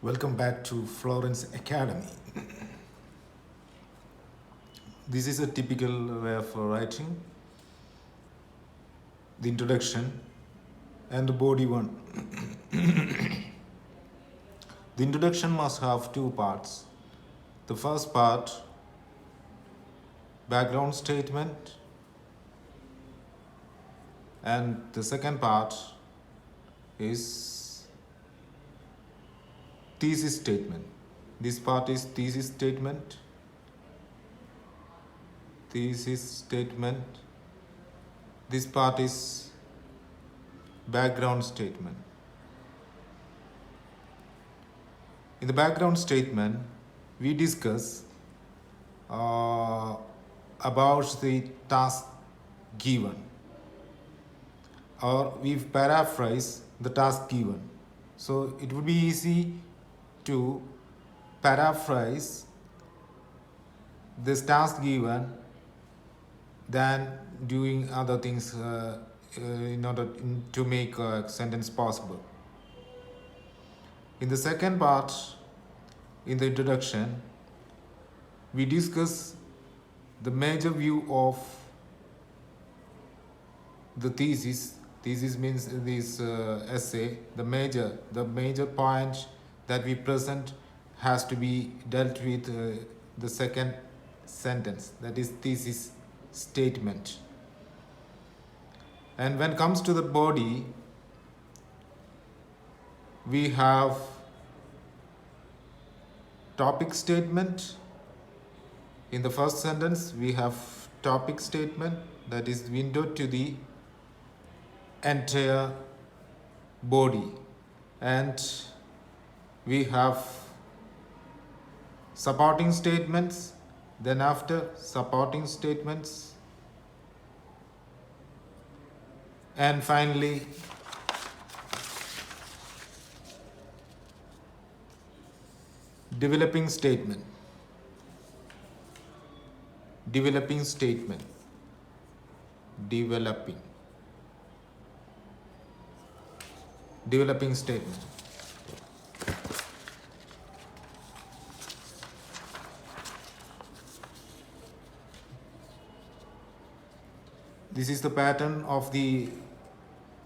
Welcome back to Florence Academy. This is a typical way of writing the introduction and the body one. The introduction must have two parts. The first part, background statement, and the second part is thesis statement. This part is thesis statement. This part is background statement. In the background statement, we discuss about the task given, or we paraphrase the task given. So it would be easy to paraphrase this task given than doing other things in order to make a sentence possible. In the second part, in the introduction, we discuss the major view of the thesis. Thesis means this essay. The major point that we present has to be dealt with the second sentence, that is thesis statement. And when it comes to the body, we have topic statement. In the first sentence, we have topic statement, that is window to the entire body, and we have supporting statements, then after supporting statements, and finally developing statement. Developing statement. This is the pattern of the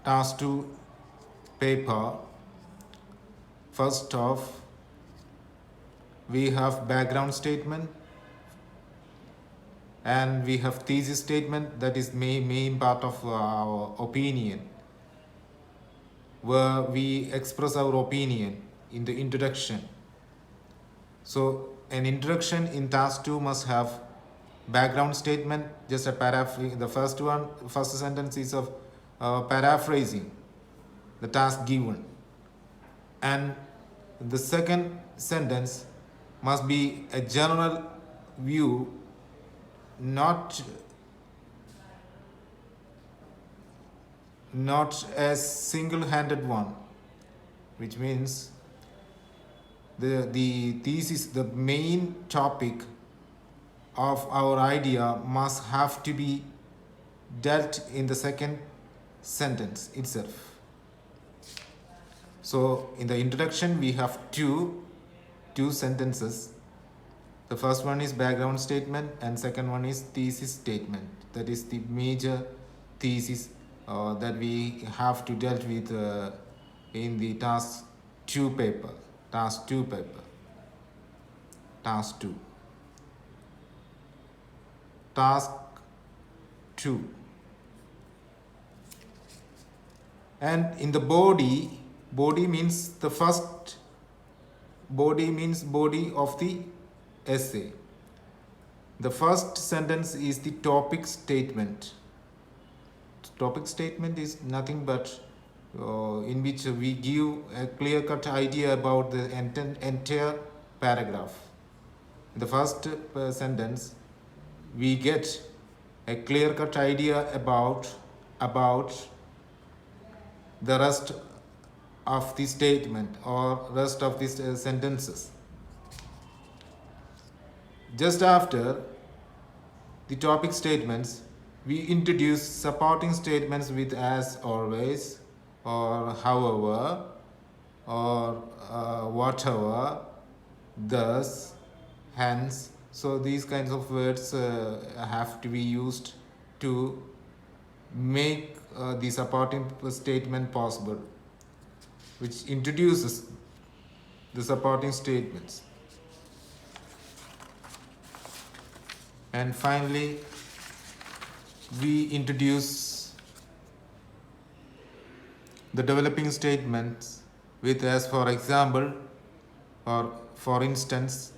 task 2 paper. First off, we have background statement and we have thesis statement, that is main part of our opinion, where we express our opinion in the introduction. So an introduction in task 2 must have background statement, just a paraphrase. The first sentence is of paraphrasing the task given, and the second sentence must be a general view, not a single-handed one, which means the thesis, the main topic of our idea must have to be dealt in the second sentence itself. So in the introduction, we have two sentences. The first one is background statement and second one is thesis statement. That is the major thesis that we have to deal with in the task 2 paper. Task 2. And in the body means the first body means body of the essay. The first sentence is the topic statement. Topic statement is nothing but in which we give a clear-cut idea about the entire paragraph. In the first sentence, we get a clear-cut idea about the rest of the statement or rest of these sentences. Just after the topic statements, we introduce supporting statements with as always or however, or whatever, thus, hence. So these kinds of words have to be used to make the supporting statement possible, which introduces the supporting statements. And finally, we introduce the developing statements with, as for example, or for instance,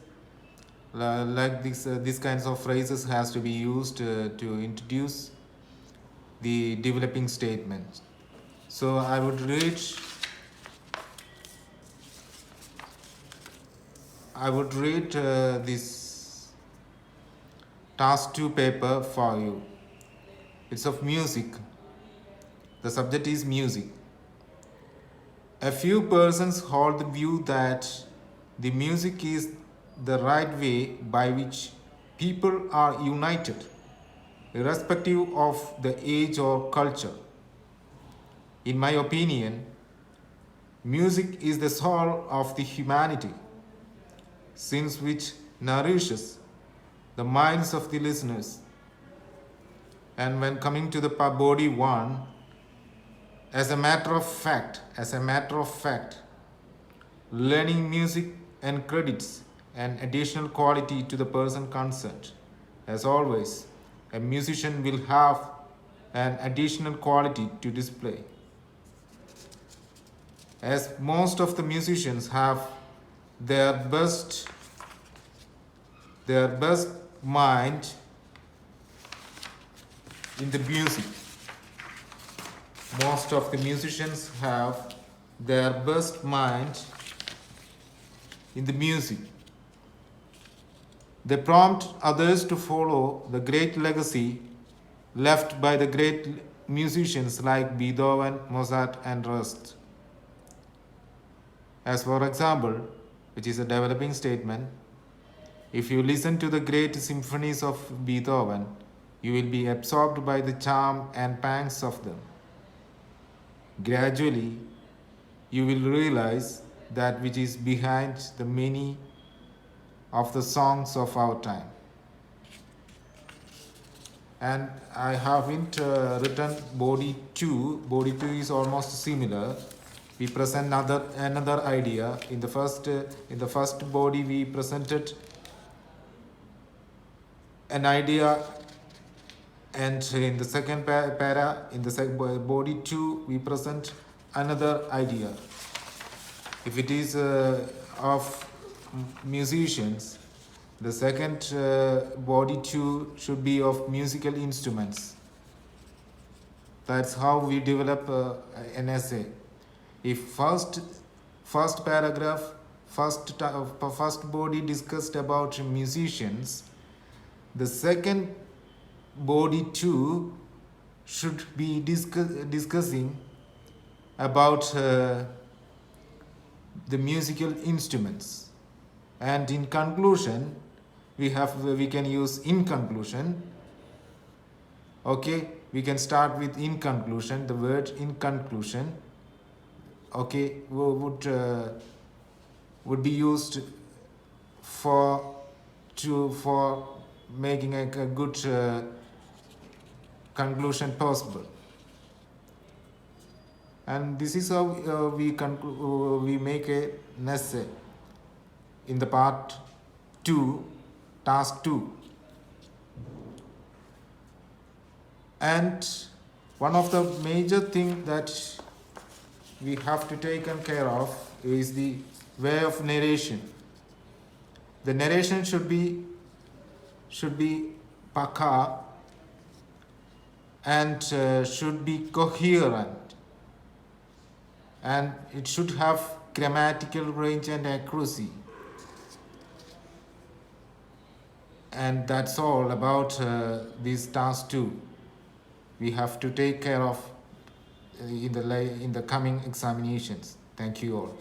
like these kinds of phrases has to be used to introduce the developing statements. So I would read this task 2 paper for you. It's of music. The subject is music. A few persons hold the view that the music is the right way by which people are united, irrespective of the age or culture. In my opinion, music is the soul of the humanity, since which nourishes the minds of the listeners. And when coming to the body 1, as a matter of fact, learning music and credits an additional quality to the person concerned. As always, a musician will have an additional quality to display. As most of the musicians have their best mind in the music. Most of the musicians have their best mind in the music. They prompt others to follow the great legacy left by the great musicians like Beethoven, Mozart, and rest. As for example, which is a developing statement, if you listen to the great symphonies of Beethoven, you will be absorbed by the charm and pangs of them. Gradually, you will realize that which is behind the many of the songs of our time. And I haven't written body 2. Body 2 is almost similar. We present another idea. In the first body, we presented an idea, and in the second in the body 2, we present another idea. If it is of musicians, the second body 2 should be of musical instruments. That's how we develop an essay. If first paragraph, first body discussed about musicians, the second body 2 should be discussing about the musical instruments. And in conclusion, we can use in conclusion. Okay, we can start with in conclusion. The word in conclusion, okay, would be used for making a good conclusion possible. And this is how we make an essay in the part 2, task 2. And one of the major things that we have to take care of is the way of narration. The narration should be paka and should be coherent, and it should have grammatical range and accuracy. And that's all about this task 2. We have to take care of in the coming examinations. Thank you all.